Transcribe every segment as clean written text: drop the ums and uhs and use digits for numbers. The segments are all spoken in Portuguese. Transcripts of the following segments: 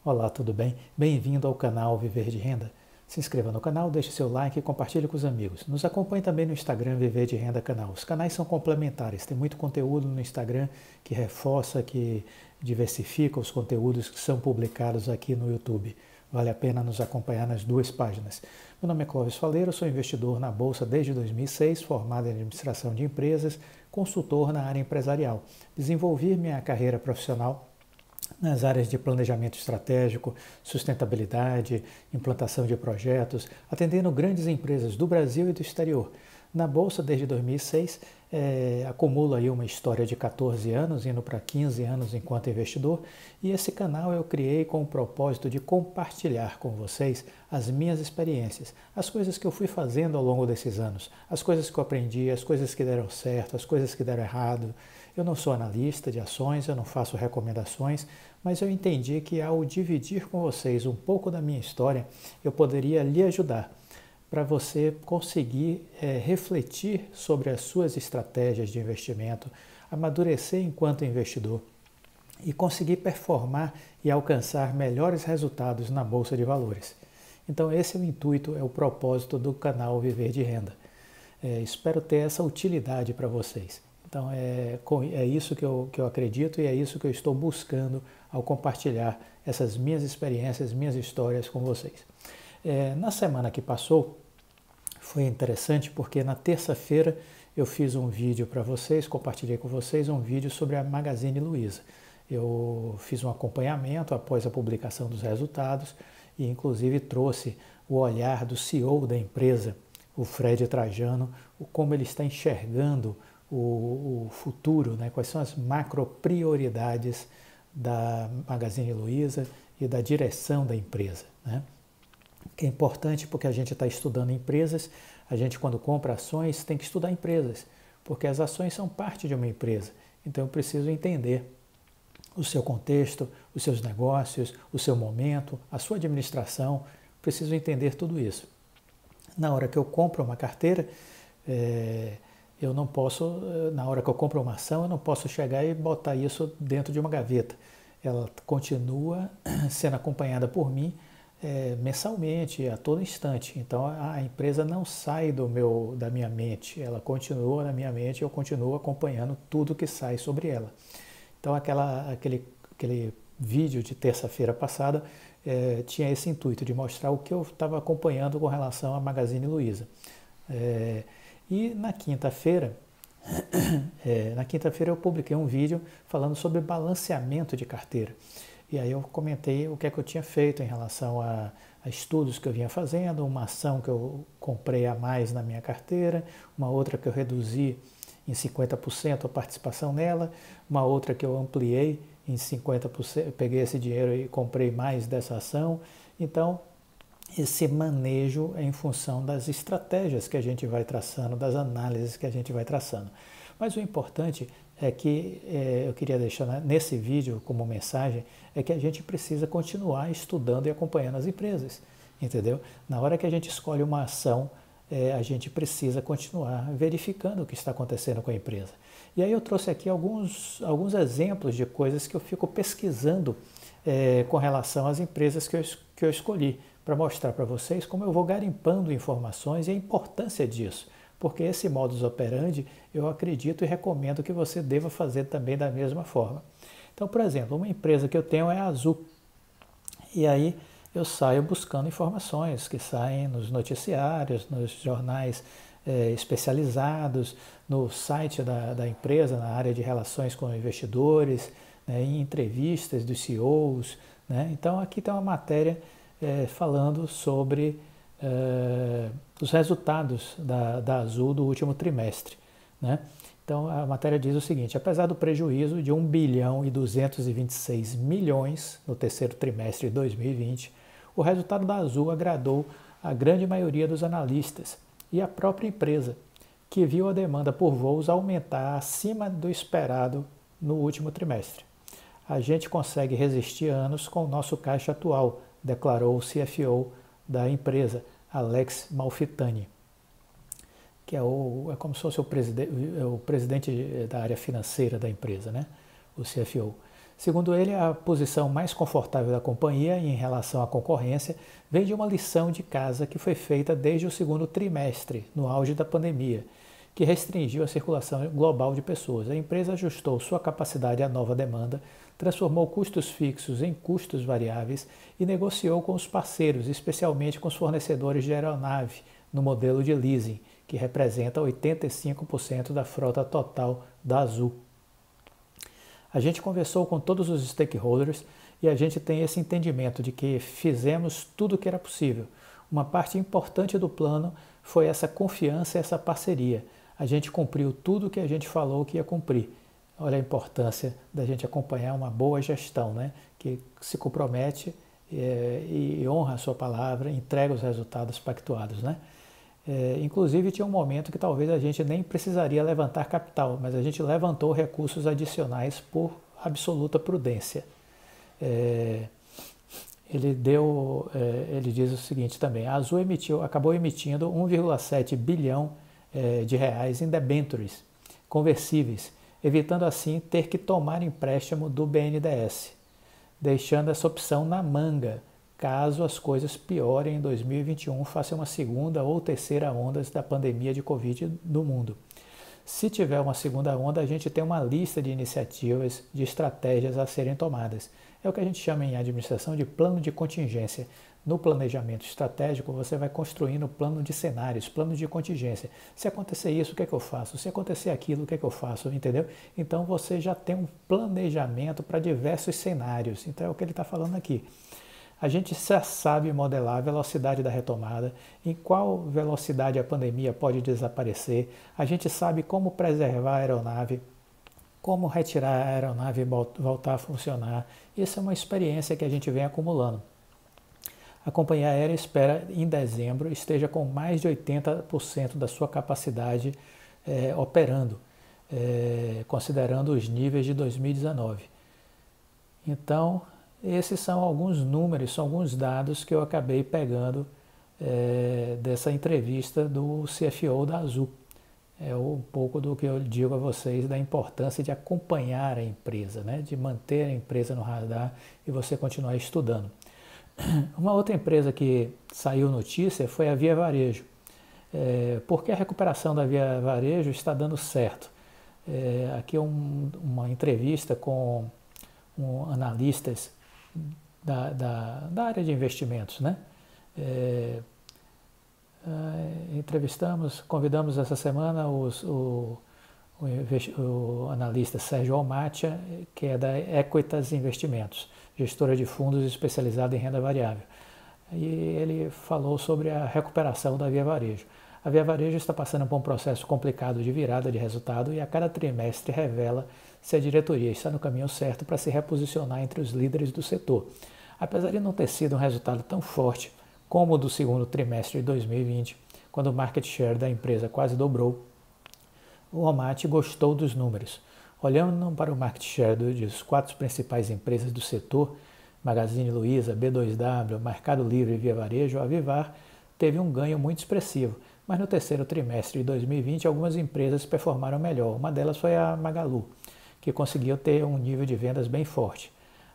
Olá, tudo bem? Bem-vindo ao canal Viver de Renda. Se inscreva no canal, deixe seu like e compartilhe com os amigos. Nos acompanhe também no Instagram Viver de Renda Canal. Os canais são complementares, tem muito conteúdo no Instagram que reforça, que diversifica os conteúdos que são publicados aqui no YouTube. Vale a pena nos acompanhar nas duas páginas. Meu nome é Clóvis Faleiro, sou investidor na Bolsa desde 2006, formado em administração de empresas, consultor na área empresarial. Desenvolvi minha carreira profissional nas áreas de planejamento estratégico, sustentabilidade, implantação de projetos, atendendo grandes empresas do Brasil e do exterior. Na Bolsa, desde 2006, acumulo aí uma história de 14 anos, indo para 15 anos enquanto investidor, e esse canal eu criei com o propósito de compartilhar com vocês as minhas experiências, as coisas que eu fui fazendo ao longo desses anos, as coisas que eu aprendi, as coisas que deram certo, as coisas que deram errado. Eu não sou analista de ações, eu não faço recomendações, mas eu entendi que ao dividir com vocês um pouco da minha história, eu poderia lhe ajudar para você conseguir refletir sobre as suas estratégias de investimento, amadurecer enquanto investidor e conseguir performar e alcançar melhores resultados na Bolsa de Valores. Então esse é o intuito, é o propósito do canal Viver de Renda. Espero ter essa utilidade para vocês. Então é isso que eu acredito e é isso que eu estou buscando ao compartilhar essas minhas experiências, minhas histórias com vocês. Na semana que passou, foi interessante porque na terça-feira eu fiz um vídeo para vocês, compartilhei com vocês um vídeo sobre a Magazine Luiza. Eu fiz um acompanhamento após a publicação dos resultados e inclusive trouxe o olhar do CEO da empresa, o Fred Trajano, como ele está enxergando o futuro, né? Quais são as macro prioridades da Magazine Luiza e da direção da empresa, né? Que é importante porque a gente está estudando empresas, a gente quando compra ações tem que estudar empresas, porque as ações são parte de uma empresa, então eu preciso entender o seu contexto, os seus negócios, o seu momento, a sua administração, preciso entender tudo isso. Na hora que eu compro uma carteira, eu não posso, na hora que eu compro uma ação, eu não posso chegar e botar isso dentro de uma gaveta. Ela continua sendo acompanhada por mim mensalmente, a todo instante. Então a empresa não sai da minha mente, ela continua na minha mente e eu continuo acompanhando tudo que sai sobre ela. Então aquele vídeo de terça-feira passada tinha esse intuito de mostrar o que eu estava acompanhando com relação à Magazine Luiza. E na quinta-feira eu publiquei um vídeo falando sobre balanceamento de carteira. E aí eu comentei o que é que eu tinha feito em relação a estudos que eu vinha fazendo, uma ação que eu comprei a mais na minha carteira, uma outra que eu reduzi em 50% a participação nela, uma outra que eu ampliei em 50%, peguei esse dinheiro e comprei mais dessa ação. Então, esse manejo é em função das estratégias que a gente vai traçando, das análises que a gente vai traçando. Mas o importante é que eu queria deixar nesse vídeo como mensagem, é que a gente precisa continuar estudando e acompanhando as empresas, entendeu? Na hora que a gente escolhe uma ação, a gente precisa continuar verificando o que está acontecendo com a empresa. E aí eu trouxe aqui alguns exemplos de coisas que eu fico pesquisando com relação às empresas que eu escolhi, para mostrar para vocês como eu vou garimpando informações e a importância disso, porque esse modus operandi eu acredito e recomendo que você deva fazer também da mesma forma. Então, por exemplo, uma empresa que eu tenho é a Azul, e aí eu saio buscando informações que saem nos noticiários, nos jornais especializados, no site da empresa, na área de relações com investidores, né, em entrevistas dos CEOs, né? Então aqui tem uma matéria falando sobre os resultados da Azul do último trimestre, né? Então a matéria diz o seguinte: apesar do prejuízo de 1 bilhão e 226 milhões no terceiro trimestre de 2020, o resultado da Azul agradou a grande maioria dos analistas e a própria empresa, que viu a demanda por voos aumentar acima do esperado no último trimestre. A gente consegue resistir anos com o nosso caixa atual, declarou o CFO da empresa, Alex Malfitani, que é como se fosse o presidente da área financeira da empresa, né? O CFO. Segundo ele, a posição mais confortável da companhia em relação à concorrência vem de uma lição de casa que foi feita desde o segundo trimestre, no auge da pandemia, que restringiu a circulação global de pessoas. A empresa ajustou sua capacidade à nova demanda, transformou custos fixos em custos variáveis e negociou com os parceiros, especialmente com os fornecedores de aeronave, no modelo de leasing, que representa 85% da frota total da Azul. A gente conversou com todos os stakeholders e a gente tem esse entendimento de que fizemos tudo o que era possível. Uma parte importante do plano foi essa confiança e essa parceria. A gente cumpriu tudo o que a gente falou que ia cumprir. Olha a importância da gente acompanhar uma boa gestão, né? Que se compromete e honra a sua palavra, entrega os resultados pactuados, né? Inclusive tinha um momento que talvez a gente nem precisaria levantar capital, mas a gente levantou recursos adicionais por absoluta prudência. Ele diz o seguinte também: a Azul acabou emitindo 1,7 bilhão de reais em debêntures conversíveis, evitando assim ter que tomar empréstimo do BNDES, deixando essa opção na manga, caso as coisas piorem em 2021, faça uma segunda ou terceira onda da pandemia de Covid no mundo. Se tiver uma segunda onda, a gente tem uma lista de iniciativas, de estratégias a serem tomadas. É o que a gente chama em administração de plano de contingência. No planejamento estratégico, você vai construindo plano de cenários, plano de contingência. Se acontecer isso, o que é que eu faço? Se acontecer aquilo, o que é que eu faço? Entendeu? Então, você já tem um planejamento para diversos cenários. Então, é o que ele está falando aqui. A gente já sabe modelar a velocidade da retomada, em qual velocidade a pandemia pode desaparecer, a gente sabe como preservar a aeronave, como retirar a aeronave e voltar a funcionar. Isso é uma experiência que a gente vem acumulando. A companhia aérea espera, em dezembro, esteja com mais de 80% da sua capacidade operando, considerando os níveis de 2019. Então, esses são alguns números, são alguns dados que eu acabei pegando dessa entrevista do CFO da Azul. É um pouco do que eu digo a vocês da importância de acompanhar a empresa, né? De manter a empresa no radar e você continuar estudando. Uma outra empresa que saiu notícia foi a Via Varejo. Porque a recuperação da Via Varejo está dando certo. Aqui uma entrevista com analistas da área de investimentos, né? Convidamos essa semana o analista Sérgio Almatia, que é da Equitas Investimentos, gestora de fundos especializada em renda variável. E ele falou sobre a recuperação da Via Varejo. A Via Varejo está passando por um processo complicado de virada de resultado e a cada trimestre revela se a diretoria está no caminho certo para se reposicionar entre os líderes do setor. Apesar de não ter sido um resultado tão forte como o do segundo trimestre de 2020, quando o market share da empresa quase dobrou, o Almaty gostou dos números. Olhando para o market share das 4 principais empresas do setor, Magazine Luiza, B2W, Mercado Livre e Via Varejo, a Vivar teve um ganho muito expressivo, mas no terceiro trimestre de 2020 algumas empresas performaram melhor. Uma delas foi a Magalu, que conseguiu ter um nível de vendas bem forte.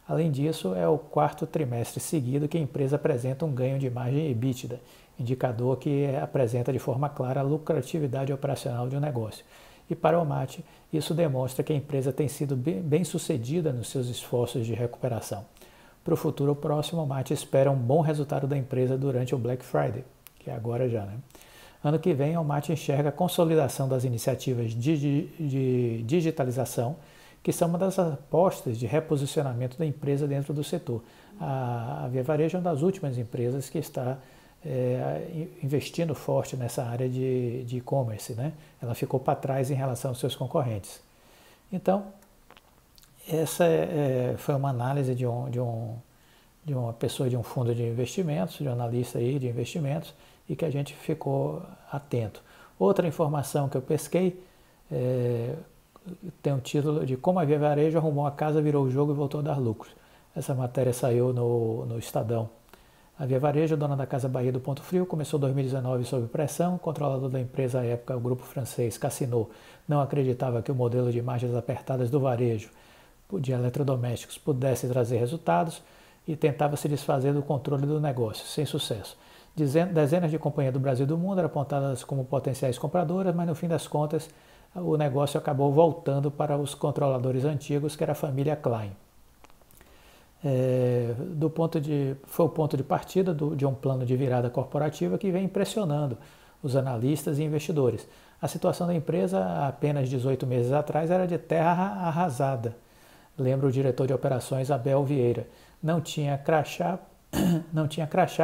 Além disso, é o quarto trimestre seguido que a empresa apresenta um ganho de margem EBITDA, indicador que apresenta de forma clara a lucratividade operacional de um negócio. E para o Almaty, isso demonstra que a empresa tem sido bem sucedida nos seus esforços de recuperação. Para o futuro próximo, o Almaty espera um bom resultado da empresa durante o Black Friday, que é agora já, né? Ano que vem, o Almaty enxerga a consolidação das iniciativas de digitalização, que são uma das apostas de reposicionamento da empresa dentro do setor. A Via Varejo é uma das últimas empresas que está investindo forte nessa área de e-commerce, né? Ela ficou para trás em relação aos seus concorrentes. Então, essa foi uma análise de uma pessoa de um fundo de investimentos, de um analista aí de investimentos, e que a gente ficou atento. Outra informação que eu pesquei tem um título de Como a Via Varejo arrumou a casa, virou o jogo e voltou a dar lucros. Essa matéria saiu no Estadão. A Via Varejo, dona da Casa Bahia do Ponto Frio, começou 2019 sob pressão. O controlador da empresa à época, o grupo francês Casino, não acreditava que o modelo de margens apertadas do varejo de eletrodomésticos pudesse trazer resultados e tentava se desfazer do controle do negócio, sem sucesso. Dezenas de companhias do Brasil e do mundo eram apontadas como potenciais compradoras, mas no fim das contas o negócio acabou voltando para os controladores antigos, que era a família Klein. Foi o ponto de partida de um plano de virada corporativa que vem impressionando os analistas e investidores. A situação da empresa, há apenas 18 meses atrás, era de terra arrasada. Lembra o diretor de operações, Abel Vieira. Não tinha crachá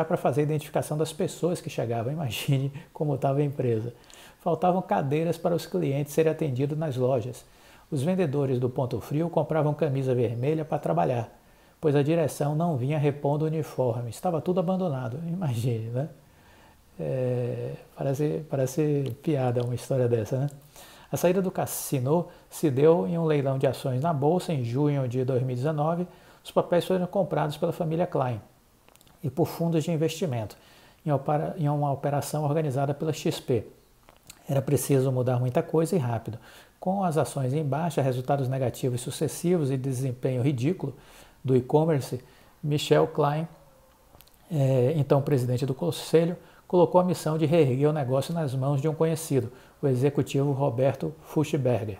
para fazer a identificação das pessoas que chegavam. Imagine como estava a empresa. Faltavam cadeiras para os clientes serem atendidos nas lojas. Os vendedores do Ponto Frio compravam camisa vermelha para trabalhar, pois a direção não vinha repondo o uniforme. Estava tudo abandonado. Imagine, né? Parece piada uma história dessa, né? A saída do Cassino se deu em um leilão de ações na Bolsa em junho de 2019. Os papéis foram comprados pela família Klein e por fundos de investimento, em uma operação organizada pela XP. Era preciso mudar muita coisa e rápido. Com as ações em baixa, resultados negativos sucessivos e desempenho ridículo do e-commerce, Michel Klein, então presidente do conselho, colocou a missão de reerguer o negócio nas mãos de um conhecido, o executivo Roberto Fuchsberger,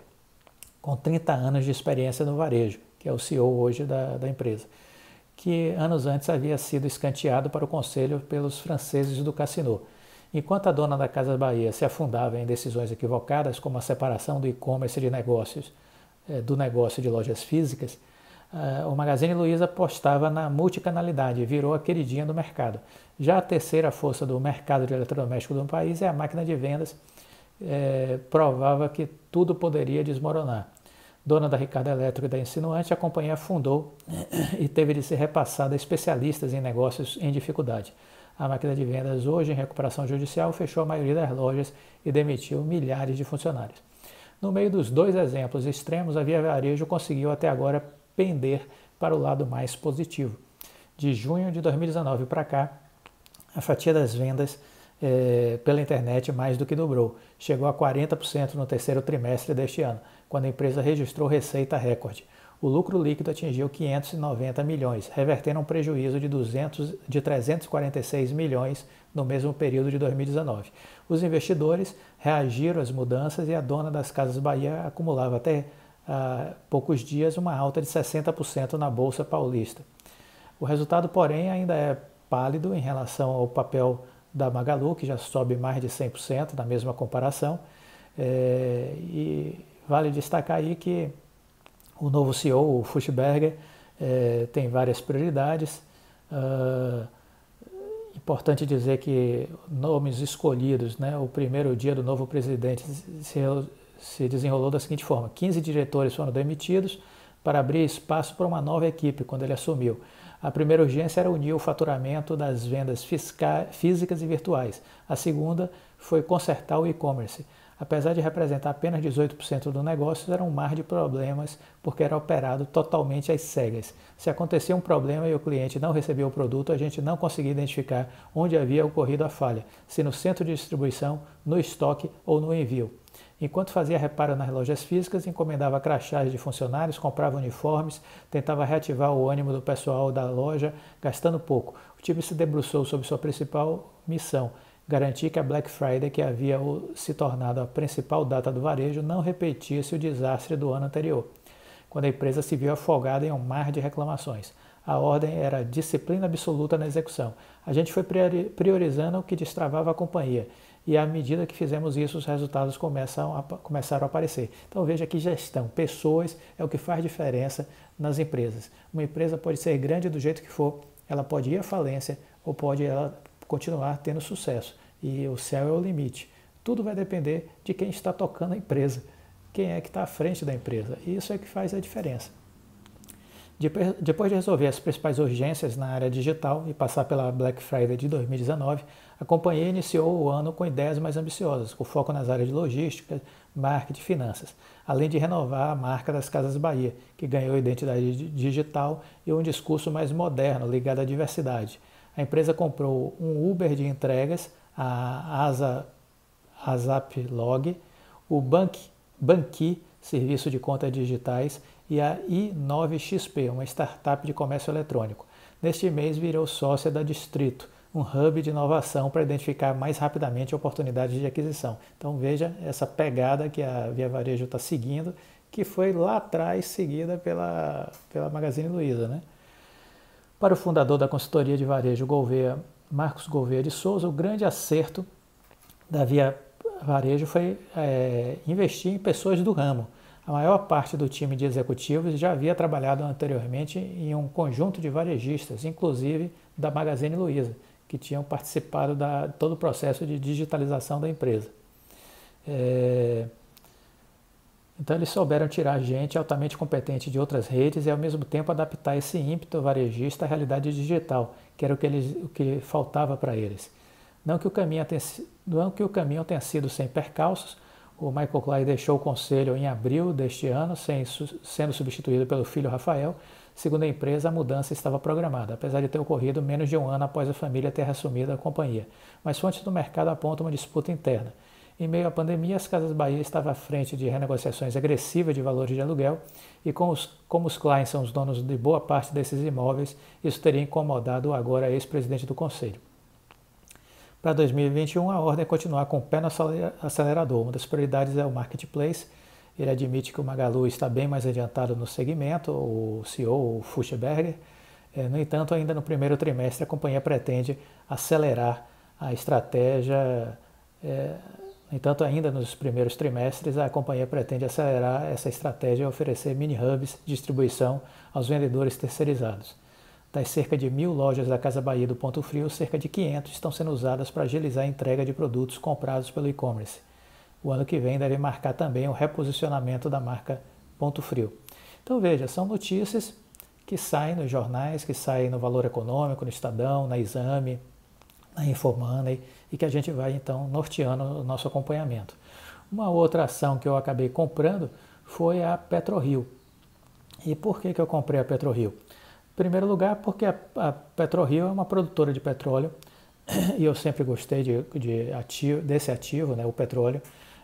com 30 anos de experiência no varejo, que é o CEO hoje da empresa, que anos antes havia sido escanteado para o conselho pelos franceses do Cassino. Enquanto a dona da Casas Bahia se afundava em decisões equivocadas, como a separação do e-commerce de negócios do negócio de lojas físicas, o Magazine Luiza apostava na multicanalidade e virou a queridinha do mercado. Já a terceira força do mercado de eletrodomésticos do país é a máquina de vendas, provava que tudo poderia desmoronar. Dona da Ricardo Elétrico e da Insinuante, a companhia afundou e teve de ser repassada a especialistas em negócios em dificuldade. A máquina de vendas, hoje em recuperação judicial, fechou a maioria das lojas e demitiu milhares de funcionários. No meio dos dois exemplos extremos, a Via Varejo conseguiu até agora pender para o lado mais positivo. De junho de 2019 para cá, a fatia das vendas pela internet mais do que dobrou. Chegou a 40% no terceiro trimestre deste ano, quando a empresa registrou receita recorde. O lucro líquido atingiu 590 milhões, revertendo um prejuízo de 346 milhões no mesmo período de 2019. Os investidores reagiram às mudanças e a dona das Casas Bahia acumulava até há poucos dias uma alta de 60% na Bolsa Paulista. O resultado, porém, ainda é pálido em relação ao papel da Magalu, que já sobe mais de 100% na mesma comparação. E vale destacar aí que o novo CEO, o Fuchsberger, tem várias prioridades. Importante dizer que nomes escolhidos, né, o primeiro dia do novo presidente se desenrolou da seguinte forma: 15 diretores foram demitidos para abrir espaço para uma nova equipe quando ele assumiu. A primeira urgência era unir o faturamento das vendas físicas e virtuais. A segunda foi consertar o e-commerce. Apesar de representar apenas 18% do negócio, era um mar de problemas porque era operado totalmente às cegas. Se acontecia um problema e o cliente não recebia o produto, a gente não conseguia identificar onde havia ocorrido a falha, se no centro de distribuição, no estoque ou no envio. Enquanto fazia reparo nas lojas físicas, encomendava crachás de funcionários, comprava uniformes, tentava reativar o ânimo do pessoal da loja, gastando pouco. O time se debruçou sobre sua principal missão: garantir que a Black Friday, que havia se tornado a principal data do varejo, não repetisse o desastre do ano anterior, quando a empresa se viu afogada em um mar de reclamações. A ordem era disciplina absoluta na execução. A gente foi priorizando o que destravava a companhia. E à medida que fizemos isso, os resultados começaram a aparecer. Então veja que gestão, pessoas é o que faz diferença nas empresas. Uma empresa pode ser grande do jeito que for, ela pode ir à falência ou pode ela continuar tendo sucesso. E o céu é o limite. Tudo vai depender de quem está tocando a empresa, quem é que está à frente da empresa. E isso é que faz a diferença. Depois de resolver as principais urgências na área digital e passar pela Black Friday de 2019, a companhia iniciou o ano com ideias mais ambiciosas, com foco nas áreas de logística, marketing e finanças, além de renovar a marca das Casas Bahia, que ganhou identidade digital e um discurso mais moderno ligado à diversidade. A empresa comprou um Uber de entregas, a ASAPlog, o Banqi, serviço de contas digitais, e a i9XP, uma startup de comércio eletrônico. Neste mês virou sócia da Distrito, um hub de inovação para identificar mais rapidamente oportunidades de aquisição. Então veja essa pegada que a Via Varejo está seguindo, que foi lá atrás seguida pela Magazine Luiza, né? Para o fundador da consultoria de varejo Gouveia, Marcos Gouveia de Souza, o grande acerto da Via Varejo foi investir em pessoas do ramo. A maior parte do time de executivos já havia trabalhado anteriormente em um conjunto de varejistas, inclusive da Magazine Luiza, que tinham participado de todo o processo de digitalização da empresa. Então eles souberam tirar gente altamente competente de outras redes e ao mesmo tempo adaptar esse ímpeto varejista à realidade digital, que era o que faltava para eles. Não que o caminho tenha sido sem percalços, o Michael Klein deixou o conselho em abril deste ano, sendo substituído pelo filho Rafael. Segundo a empresa, a mudança estava programada, apesar de ter ocorrido menos de um ano após a família ter assumido a companhia. Mas fontes do mercado apontam uma disputa interna. Em meio à pandemia, as Casas Bahia estavam à frente de renegociações agressivas de valores de aluguel e como os Klein são os donos de boa parte desses imóveis, isso teria incomodado o agora ex-presidente do conselho. Para 2021, a ordem é continuar com o pé no acelerador. Uma das prioridades é o marketplace. Ele admite que o Magalu está bem mais adiantado no segmento, o CEO, o Fuchsberger. No entanto, ainda no primeiro trimestre, a companhia pretende acelerar a estratégia. No entanto, ainda nos primeiros trimestres, a companhia pretende acelerar essa estratégia e oferecer mini-hubs de distribuição aos vendedores terceirizados. Das cerca de 1.000 lojas da Casa Bahia do Ponto Frio, cerca de 500 estão sendo usadas para agilizar a entrega de produtos comprados pelo e-commerce. O ano que vem deve marcar também o reposicionamento da marca Ponto Frio. Então veja, são notícias que saem nos jornais, que saem no Valor Econômico, no Estadão, na Exame, na Infomoney, e que a gente vai então norteando o nosso acompanhamento. Uma outra ação que eu acabei comprando foi a PetroRio. E por que eu comprei a PetroRio? Em primeiro lugar, porque a PetroRio é uma produtora de petróleo e eu sempre gostei desse ativo, né, o petróleo.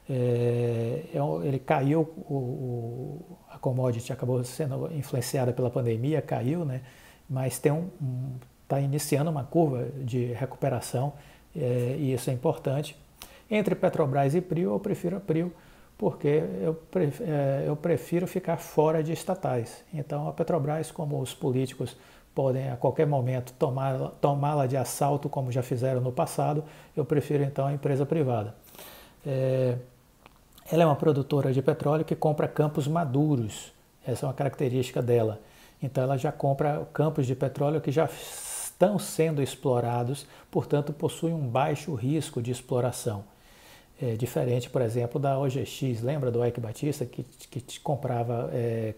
Ele caiu, a commodity acabou sendo influenciada pela pandemia, caiu, né, mas está iniciando uma curva de recuperação e isso é importante. Entre Petrobras e Prio, eu prefiro a Prio, porque eu prefiro ficar fora de estatais. Então a Petrobras, como os políticos podem a qualquer momento tomá-la de assalto, como já fizeram no passado, eu prefiro então a empresa privada. Ela é uma produtora de petróleo que compra campos maduros, essa é uma característica dela. Então ela já compra campos de petróleo que já estão sendo explorados, portanto possuem um baixo risco de exploração. Diferente, por exemplo, da OGX, lembra do Eike Batista, que comprava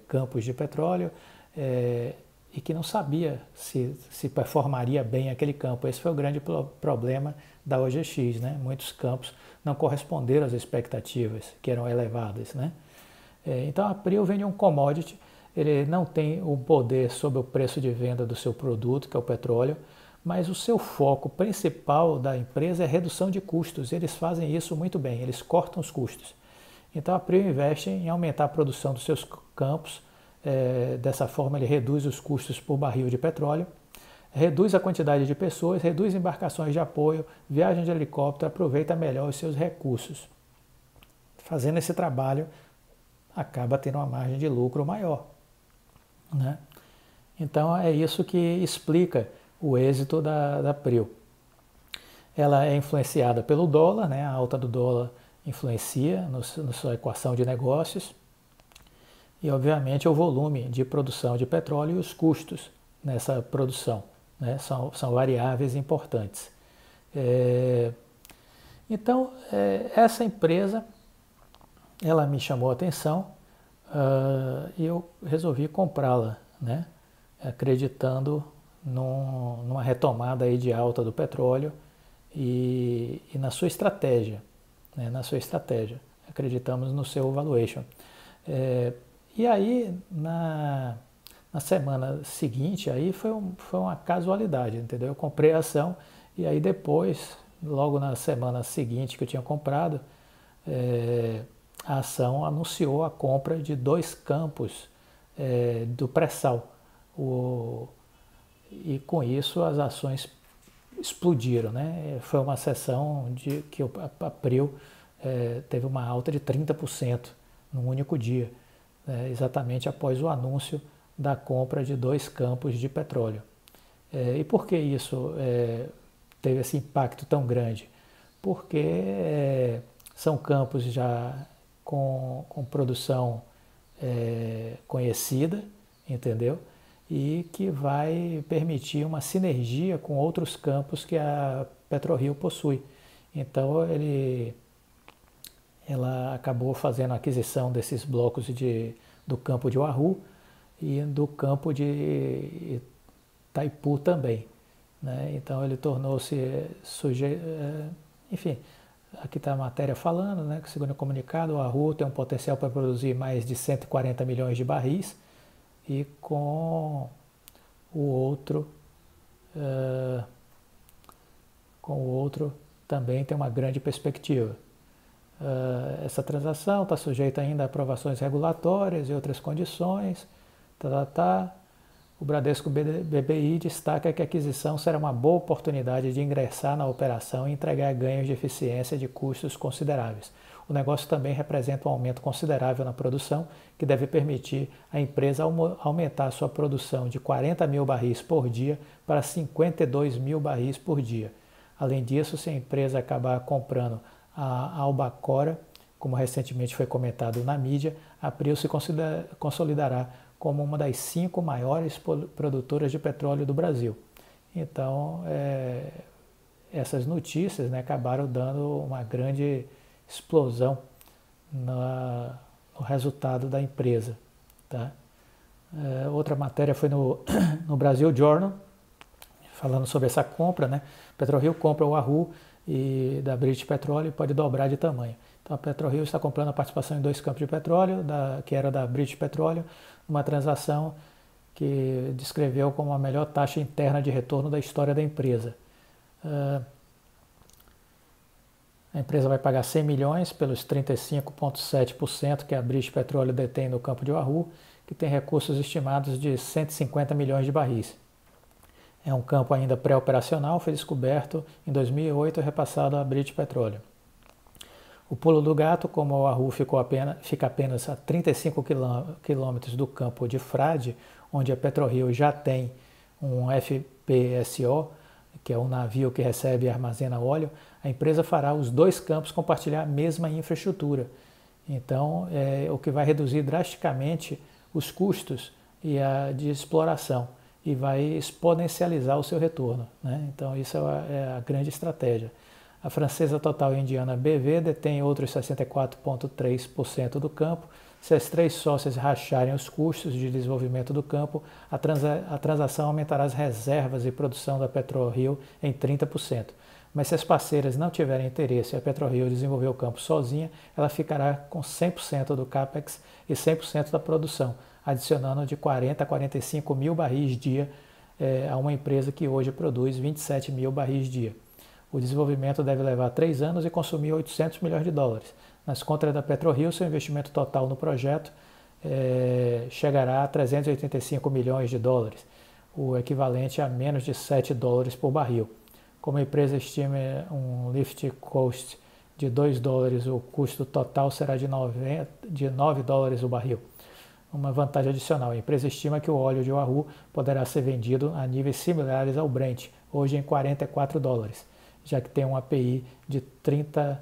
campos de petróleo e que não sabia se performaria bem aquele campo. Esse foi o grande problema da OGX, né? Muitos campos não corresponderam às expectativas que eram elevadas, né? Então a Prio vende um commodity, ele não tem o poder sobre o preço de venda do seu produto, que é o petróleo, mas o seu foco principal da empresa é redução de custos. Eles fazem isso muito bem, eles cortam os custos. Então a Prio investe em aumentar a produção dos seus campos, dessa forma ele reduz os custos por barril de petróleo, reduz a quantidade de pessoas, reduz embarcações de apoio, viagem de helicóptero, aproveita melhor os seus recursos. Fazendo esse trabalho, acaba tendo uma margem de lucro maior, né? Então é isso que explica o êxito da Prio. Ela é influenciada pelo dólar, né? A alta do dólar influencia na sua equação de negócios e, obviamente, o volume de produção de petróleo e os custos nessa produção, né? São variáveis importantes. Então, essa empresa, ela me chamou a atenção e eu resolvi comprá-la, né? Acreditando numa retomada aí de alta do petróleo e na sua estratégia, né? Na sua estratégia. Acreditamos no seu valuation. E aí, na semana seguinte, aí foi uma casualidade, entendeu? Eu comprei a ação e aí depois, logo na semana seguinte que eu tinha comprado, a ação anunciou a compra de 2 campos do pré-sal. E com isso as ações explodiram, né? Foi uma sessão que a Prio teve uma alta de 30% num único dia, exatamente após o anúncio da compra de 2 campos de petróleo. E por que isso teve esse impacto tão grande? Porque são campos já com produção conhecida, entendeu? E que vai permitir uma sinergia com outros campos que a PetroRio possui. Então ela acabou fazendo a aquisição desses blocos do campo de Wahoo e do campo de Itaipu também, né? Então ele tornou-se sujeito, enfim, aqui está a matéria falando, né, que segundo o comunicado, o Wahoo tem um potencial para produzir mais de 140 milhões de barris e com o outro também tem uma grande perspectiva. Essa transação está sujeita ainda a aprovações regulatórias e outras condições. O Bradesco BBI destaca que a aquisição será uma boa oportunidade de ingressar na operação e entregar ganhos de eficiência de custos consideráveis. O negócio também representa um aumento considerável na produção, que deve permitir à empresa aumentar sua produção de 40 mil barris por dia para 52 mil barris por dia. Além disso, se a empresa acabar comprando a Albacora, como recentemente foi comentado na mídia, a Prio se consolidará como uma das 5 maiores produtoras de petróleo do Brasil. Então, essas notícias, né, acabaram dando uma grande explosão no resultado da empresa. Tá? Outra matéria foi no Brasil Journal, falando sobre essa compra, né? PetroRio compra o Wahoo e da British Petroleum e pode dobrar de tamanho. Então a PetroRio está comprando a participação em 2 campos de petróleo, que era da British Petroleum, uma transação que descreveu como a melhor taxa interna de retorno da história da empresa. A empresa vai pagar 100 milhões pelos 35,7% que a British Petroleum detém no campo de Wahoo, que tem recursos estimados de 150 milhões de barris. É um campo ainda pré-operacional, foi descoberto em 2008 e repassado à British Petroleum. O pulo do gato, como o Wahoo fica apenas a 35 quilômetros do campo de Frade, onde a PetroRio já tem um FPSO, que é um navio que recebe e armazena óleo, a empresa fará os 2 campos compartilhar a mesma infraestrutura. Então, o que vai reduzir drasticamente os custos de exploração e vai exponencializar o seu retorno, né? Então, isso é a grande estratégia. A francesa Total e indiana BV detém outros 64,3% do campo. Se as 3 sócias racharem os custos de desenvolvimento do campo, a transação aumentará as reservas e produção da PetroRio em 30%. Mas se as parceiras não tiverem interesse e a PetroRio desenvolver o campo sozinha, ela ficará com 100% do CAPEX e 100% da produção, adicionando de 40 a 45 mil barris dia a uma empresa que hoje produz 27 mil barris dia. O desenvolvimento deve levar 3 anos e consumir 800 milhões de dólares. Nas contas da PetroRio, seu investimento total no projeto chegará a 385 milhões de dólares, o equivalente a menos de 7 dólares por barril. Como a empresa estima um lift cost de 2 dólares, o custo total será de 9 dólares o barril. Uma vantagem adicional, a empresa estima que o óleo de Wahoo poderá ser vendido a níveis similares ao Brent, hoje em 44 dólares, já que tem um API de 30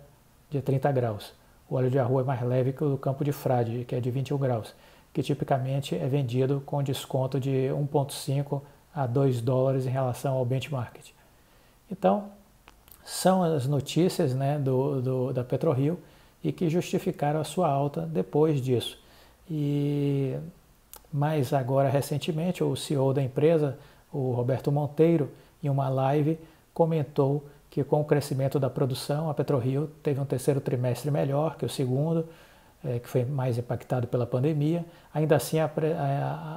graus. O óleo de Wahoo é mais leve que o do campo de Frade, que é de 21 graus, que tipicamente é vendido com desconto de 1,5 a 2 dólares em relação ao benchmark. Então, são as notícias, né, da PetroRio e que justificaram a sua alta depois disso. Mas agora, recentemente, o CEO da empresa, o Roberto Monteiro, em uma live, comentou que com o crescimento da produção, a PetroRio teve um 3º trimestre melhor que o segundo, que foi mais impactado pela pandemia. Ainda assim,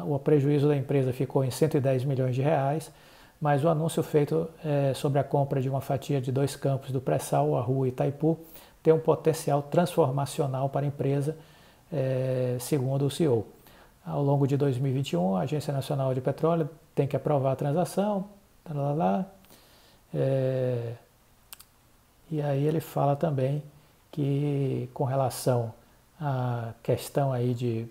o prejuízo da empresa ficou em 110 milhões de reais, mas o anúncio feito sobre a compra de uma fatia de 2 campos do pré-sal, Wahoo e Itaipu, tem um potencial transformacional para a empresa, segundo o CEO. ao longo de 2021, a Agência Nacional de Petróleo tem que aprovar a transação, e aí ele fala também que com relação à questão aí de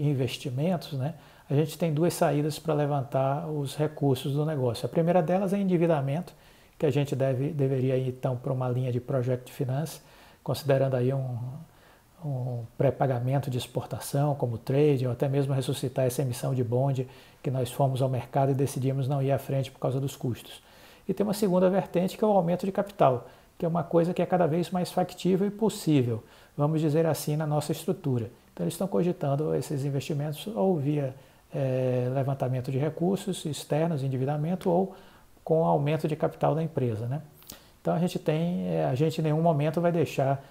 investimentos, né, a gente tem duas saídas para levantar os recursos do negócio. A primeira delas é endividamento, que a gente deveria ir então para uma linha de Project Finance, considerando aí um pré-pagamento de exportação, como trade, ou até mesmo ressuscitar essa emissão de bond que nós fomos ao mercado e decidimos não ir à frente por causa dos custos. E tem uma segunda vertente, que é o aumento de capital, que é uma coisa que é cada vez mais factível e possível, vamos dizer assim, na nossa estrutura. Então eles estão cogitando esses investimentos ou via levantamento de recursos externos, endividamento, ou com aumento de capital da empresa, né? Então a gente em nenhum momento vai deixar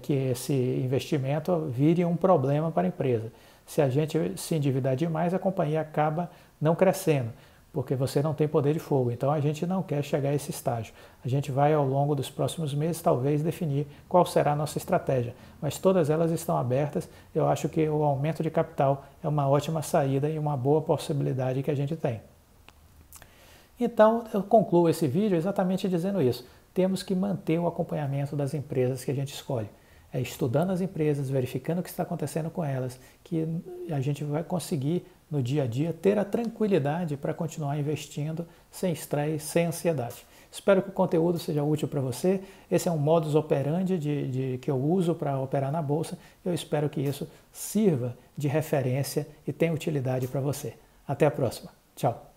que esse investimento vire um problema para a empresa. Se a gente se endividar demais, a companhia acaba não crescendo, porque você não tem poder de fogo. Então a gente não quer chegar a esse estágio. A gente vai ao longo dos próximos meses talvez definir qual será a nossa estratégia, mas todas elas estão abertas. Eu acho que o aumento de capital é uma ótima saída e uma boa possibilidade que a gente tem. Então eu concluo esse vídeo exatamente dizendo isso. Temos que manter o acompanhamento das empresas que a gente escolhe. É estudando as empresas, verificando o que está acontecendo com elas, que a gente vai conseguir, no dia a dia, ter a tranquilidade para continuar investindo sem estresse, sem ansiedade. Espero que o conteúdo seja útil para você. Esse é um modus operandi que eu uso para operar na Bolsa. Eu espero que isso sirva de referência e tenha utilidade para você. Até a próxima. Tchau.